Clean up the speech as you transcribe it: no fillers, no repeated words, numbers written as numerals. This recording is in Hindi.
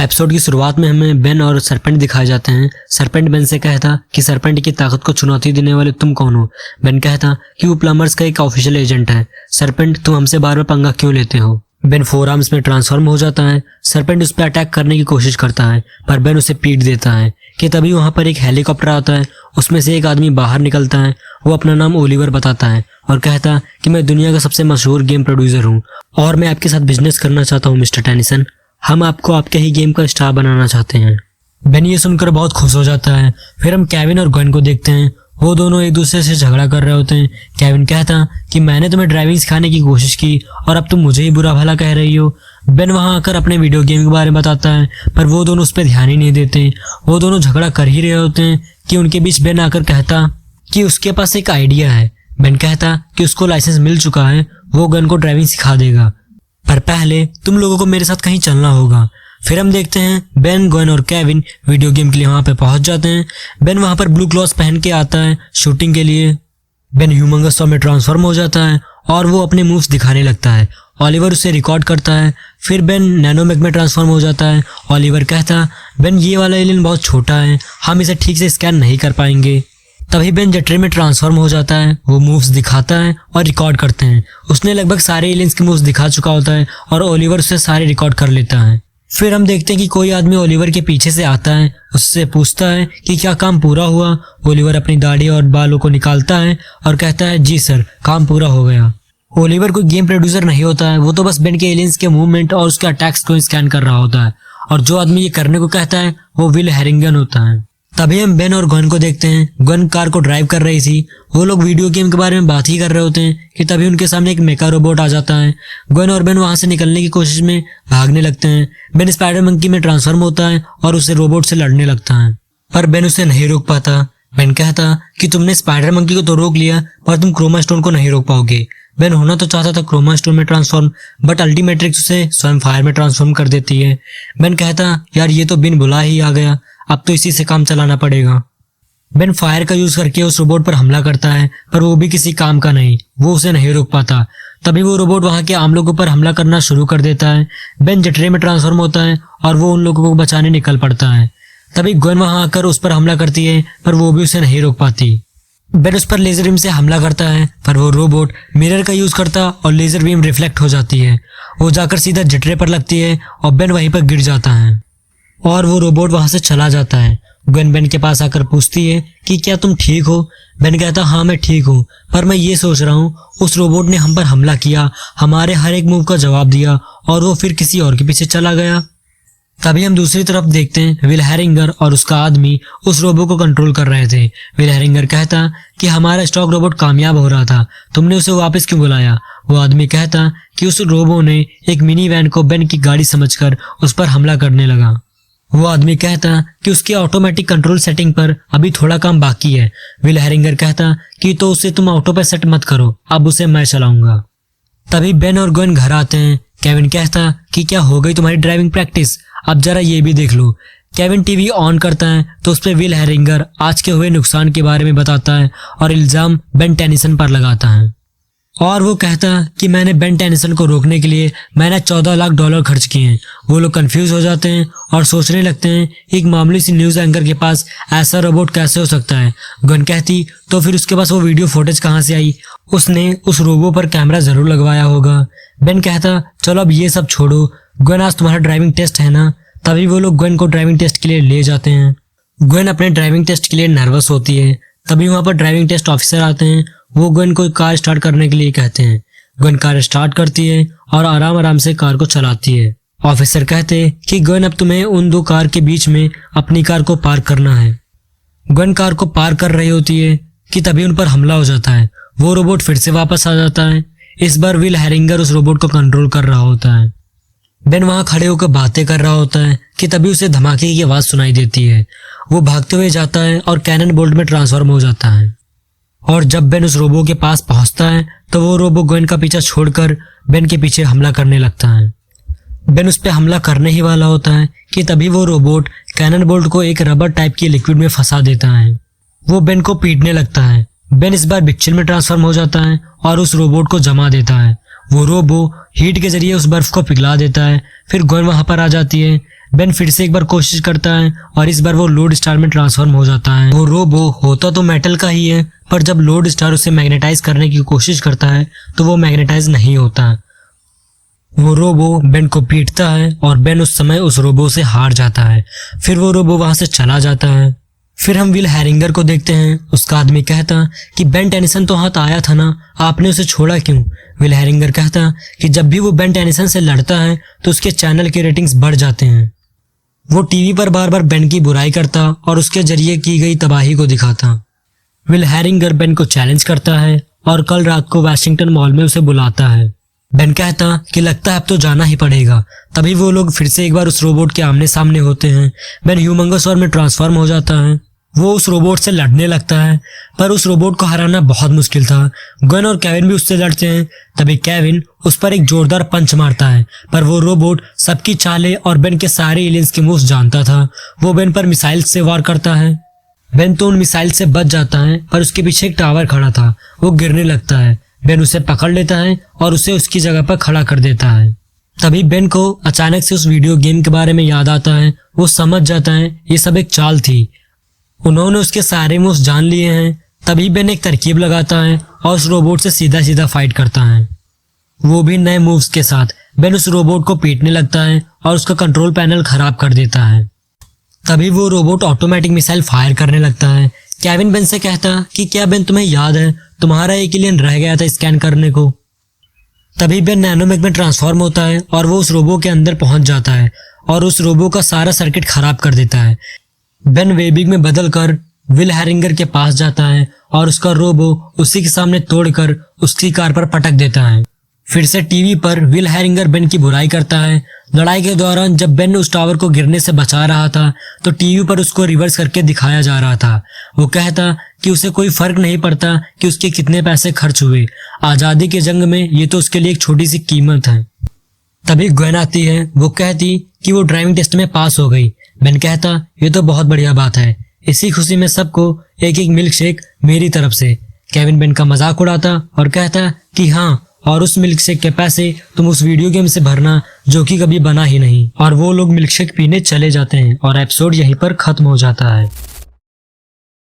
एपिसोड की शुरुआत में हमें बेन और सरपेंट दिखाए जाते हैं। सरपेंट बेन से कहता कि सरपेंट की ताकत को चुनौती देने वाले तुम कौन हो। बेन कहता कि वो प्लम्बर्स का एक ऑफिशियल एजेंट है। सरपेंट, तुम हमसे बार बार पंगा क्यों लेते हो। बेन 4 आर्म्स में ट्रांसफॉर्म हो जाता है। सरपेंट उस पर अटैक करने की कोशिश करता है पर बेन उसे पीट देता है कि तभी वहां पर एक हेलीकॉप्टर आता है। उसमें से एक आदमी बाहर निकलता है। वो अपना नाम ओलिवर बताता है और कहता कि मैं दुनिया का सबसे मशहूर गेम प्रोड्यूसर हूँ और मैं आपके साथ बिजनेस करना चाहता हूँ मिस्टर टेनिसन। हम आपको आपके ही गेम का स्टार बनाना चाहते हैं। बेन ये सुनकर बहुत खुश हो जाता है। फिर हम केविन और ग्वेन को देखते हैं। वो दोनों एक दूसरे से झगड़ा कर रहे होते हैं। केविन कहता कि मैंने तुम्हें ड्राइविंग सिखाने की कोशिश की और अब तुम मुझे ही बुरा भला कह रही हो। बेन वहां आकर अपने वीडियो गेम के बारे में बताता है पर वो दोनों उस पर ध्यान ही नहीं देते। वो दोनों झगड़ा कर ही रहे होते हैं कि उनके बीच बेन आकर कहता कि उसके पास एक आइडिया है। बेन कहता कि उसको लाइसेंस मिल चुका है, वो गन को ड्राइविंग सिखा देगा, पर पहले तुम लोगों को मेरे साथ कहीं चलना होगा। फिर हम देखते हैं बेन, ग्वेन और केविन वीडियो गेम के लिए वहां पे पहुंच जाते हैं। बेन वहां पर ब्लू क्लॉथ पहन के आता है शूटिंग के लिए। बेन ह्यूमंगस में ट्रांसफॉर्म हो जाता है और वो अपने मूव्स दिखाने लगता है। ओलिवर उसे रिकॉर्ड करता है। फिर बेन नैनोमेक में ट्रांसफॉर्म हो जाता है। ओलिवर कहता बेन ये वाला एलियन बहुत छोटा है, हम इसे ठीक से स्कैन नहीं कर पाएंगे। तभी बेन जटरे में ट्रांसफॉर्म हो जाता है। वो मूव्स दिखाता है और रिकॉर्ड करते हैं। उसने लगभग सारे एलियंस के मूव्स दिखा चुका होता है और ओलिवर उससे सारे रिकॉर्ड कर लेता है। फिर हम देखते हैं कि कोई आदमी ओलिवर के पीछे से आता है। उससे पूछता है कि क्या काम पूरा हुआ। ओलिवर अपनी दाढ़ी और बालों को निकालता है और कहता है जी सर, काम पूरा हो गया। ओलिवर कोई गेम प्रोड्यूसर नहीं होता है, वो तो बस बेन के एलियंस के मूवमेंट और उसके अटैक्स को स्कैन कर रहा होता है और जो आदमी ये करने को कहता है वो विल हैरिंगन होता है। तभी हम बेन और ग्वेन को देखते हैं। ग्वेन कार को ड्राइव कर रही थी। वो लोग वीडियो गेम के बारे में बात ही कर रहे होते हैं कि तभी उनके सामने एक मेका रोबोट आ जाता है। ग्वेन और बेन वहां से निकलने की कोशिश में भागने लगते हैं। बेन स्पाइडर मंकी में ट्रांसफॉर्म होता है और उसे रोबोट से लड़ने लगता है पर बेन उसे नहीं रोक पाता। बेन कहता कि तुमने स्पाइडर मंकी को तो रोक लिया पर तुम क्रोमा स्टोन को नहीं रोक पाओगे। बेन होना तो चाहता था क्रोमा स्टोन में ट्रांसफॉर्म, बट अल्टीमेट्रिक्स उसे स्वयं फायर में ट्रांसफॉर्म कर देती है। बेन कहता यार ये तो बिन बुलाए ही आ गया, अब तो इसी से काम चलाना पड़ेगा। बेन फायर का यूज करके उस रोबोट पर हमला करता है पर वो भी किसी काम का नहीं, वो उसे नहीं रोक पाता। तभी वो रोबोट वहां के आम लोगों पर हमला करना शुरू कर देता है। बेन जटरे में ट्रांसफॉर्म होता है और वो उन लोगों को बचाने निकल पड़ता है। तभी ग्वेन वहां आकर उस पर हमला करती है पर वो भी उसे नहीं रोक पाती। बेन उस पर लेजर बीम से हमला करता है पर वो रोबोट मिरर का यूज करता और लेजर बीम रिफ्लेक्ट हो जाती है। वो जाकर सीधा जटरे पर लगती है और बेन वहीं पर गिर जाता है और वो रोबोट वहां से चला जाता है। ग्वेन बेन के पास आकर पूछती है कि क्या तुम ठीक हो। बेन कहता हाँ मैं ठीक हूँ, पर मैं ये सोच रहा हूँ उस रोबोट ने हम पर हमला किया, हमारे हर एक मूव का जवाब दिया और वो फिर किसी और के पीछे चला गया। तभी हम दूसरी तरफ देखते हैं विल हैरिंगर और उसका आदमी उस रोबोट को कंट्रोल कर रहे थे। विल हैरिंगर कहता कि हमारा स्टॉक रोबोट कामयाब हो रहा था, तुमने उसे वापस क्यों बुलाया। वो आदमी कहता कि उस रोबो ने एक मिनी वैन को बेन की गाड़ी समझकर उस पर हमला करने लगा। वो आदमी कहता कि उसके ऑटोमेटिक कंट्रोल सेटिंग पर अभी थोड़ा काम बाकी है। विल हैरिंगर कहता कि तो उसे तुम ऑटो पे सेट मत करो, अब उसे मैं चलाऊंगा। तभी बेन और ग्वेन घर आते हैं। केविन कहता कि क्या हो गई तुम्हारी ड्राइविंग प्रैक्टिस, अब जरा ये भी देख लो। केविन टीवी ऑन करता है तो उस पर विल हैरिंगर आज के हुए नुकसान के बारे में बताता है और इल्जाम बेन टेनिसन पर लगाता है और वो कहता कि मैंने बेन टेनिसन को रोकने के लिए मैंने $14 लाख खर्च किए हैं। वो लोग कंफ्यूज हो जाते हैं और सोचने लगते हैं एक मामूली सी न्यूज एंकर के पास ऐसा रोबोट कैसे हो सकता है। ग्वेन कहती तो फिर उसके पास वो वीडियो फुटेज कहाँ से आई, उसने उस रोबो पर कैमरा जरूर लगवाया होगा। बेन कहता चलो अब ये सब छोड़ो, ग्वेन आज तुम्हारा ड्राइविंग टेस्ट है ना। तभी वो लोग ग्वेन को ड्राइविंग टेस्ट के लिए ले जाते हैं। ग्वेन अपने ड्राइविंग टेस्ट के लिए नर्वस होती है। तभी वहां पर ड्राइविंग टेस्ट ऑफिसर आते हैं। वो ग्वेन को कार स्टार्ट करने के लिए कहते हैं। ग्वेन कार स्टार्ट करती है और आराम आराम से कार को चलाती है। ऑफिसर कहते हैं कि ग्वेन अब तुम्हें उन दो कार के बीच में अपनी कार को पार्क करना है। ग्वेन कार को पार्क कर रही होती है कि तभी उन पर हमला हो जाता है। वो रोबोट फिर से वापस आ जाता है। इस बार विल हैरिंगर उस रोबोट को कंट्रोल कर रहा होता है। बेन वहां खड़े होकर बातें कर रहा होता है कि तभी उसे धमाके की आवाज सुनाई देती है। वो भागते हुए जाता है और कैनन बोल्ट में ट्रांसफॉर्म हो जाता है और जब बेन उस रोबो के पास पहुंचता है तो वो रोबो ग्वेन का पीछा छोड़कर बेन के पीछे हमला करने लगता है। बेन उस पर हमला करने ही वाला होता है कि तभी वो रोबोट कैनन बोल्ट को एक रबर टाइप की लिक्विड में फंसा देता है। वो बेन को पीटने लगता है। बेन इस बार बिच्छिल में ट्रांसफॉर्म हो जाता है और उस रोबोट को जमा देता है। वो रोबो हीट के जरिए उस बर्फ को पिघला देता है। फिर ग्वेन वहां पर आ जाती है। बेन फिर से एक बार कोशिश करता है और इस बार वो लोड स्टार में ट्रांसफॉर्म हो जाता है। वो रोबो होता तो मेटल का ही है, पर जब लोड स्टार उसे मैग्नेटाइज करने की कोशिश करता है तो वो मैग्नेटाइज नहीं होता। वो रोबो बेन को पीटता है और बेन उस समय उस रोबो से हार जाता है। फिर वो रोबो वहां से चला जाता है। फिर हम विल हैरिंगर को देखते हैं। उसका आदमी कहता कि बेन टेनिसन तो हाथ आया था ना, आपने उसे छोड़ा क्यों? विल हैरिंगर कहता कि जब भी वो बेन टेनिसन से लड़ता है तो उसके चैनल के रेटिंग्स बढ़ जाते हैं। वो टीवी पर बार बार बेन की बुराई करता और उसके जरिए की गई तबाही को दिखाता। विल हैरिंगर बेन को चैलेंज करता है और कल रात को वाशिंगटन मॉल में उसे बुलाता है। बेन कहता कि लगता है अब तो जाना ही पड़ेगा। तभी वो लोग फिर से एक बार उस रोबोट के आमने सामने होते हैं। बेन ह्यूमंगस में ट्रांसफॉर्म हो जाता है। वो उस रोबोट से लड़ने लगता है, पर उस रोबोट को हराना बहुत मुश्किल था। गन और केविन भी उससे लड़ते हैं। तभी केविन उस पर एक जोरदार पंच मारता है, पर वो रोबोट सबकी चालें और बेन के सारे एलियंस के मूव्स जानता था। वो बेन पर मिसाइल से वार करता है। बेन तो उन मिसाइल से बच जाता है, पर उसके पीछे एक टावर खड़ा था, वो गिरने लगता है। बेन उसे पकड़ लेता है और उसे उसकी जगह पर खड़ा कर देता है। तभी बेन को अचानक से उस वीडियो गेम के बारे में याद आता है। वो समझ जाता है ये सब एक चाल थी, उन्होंने उसके सारे मूव्स जान लिए हैं। तभी बेन एक तरकीब लगाता है और उस रोबोट से सीधा सीधा फाइट करता है, वो भी नए मूव्स के साथ। बेन उस रोबोट को पीटने लगता है और उसका कंट्रोल पैनल खराब कर देता है। तभी वो रोबोट ऑटोमेटिक मिसाइल फायर करने लगता है। केविन बेन से कहता कि क्या बेन तुम्हें याद है तुम्हारा एक एलियन रह गया था स्कैन करने को? तभी बेन नैनोमेक में ट्रांसफॉर्म होता है और वो उस रोबो के अंदर पहुंच जाता है और उस रोबो का सारा सर्किट खराब कर देता है। बेन वेबिंग में बदलकर विल हैरिंगर के पास जाता है और उसका रोबो उसी के सामने तोड़कर उसकी कार पर पटक देता है। फिर से टीवी पर विल हैरिंगर बेन की बुराई करता है। लड़ाई के दौरान जब बेन उस टावर को गिरने से बचा रहा था तो टीवी पर उसको रिवर्स करके दिखाया जा रहा था। वो कहता कि उसे कोई फर्क नहीं पड़ता कि उसके कितने पैसे खर्च हुए, आजादी के जंग में ये तो उसके लिए एक छोटी सी कीमत है। तभी ग्वेन आती है। वो कहती कि वो ड्राइविंग टेस्ट में पास हो गई। बेन कहता ये तो बहुत बढ़िया बात है, इसी खुशी में सबको एक एक मिल्क शेक मेरी तरफ से। केविन बेन का मजाक उड़ाता और कहता कि हाँ, और उस मिल्क शेक के पैसे तुम उस वीडियो गेम से भरना जो कि कभी बना ही नहीं। और वो लोग मिल्क शेक पीने चले जाते हैं और एपिसोड यहीं पर खत्म हो जाता है।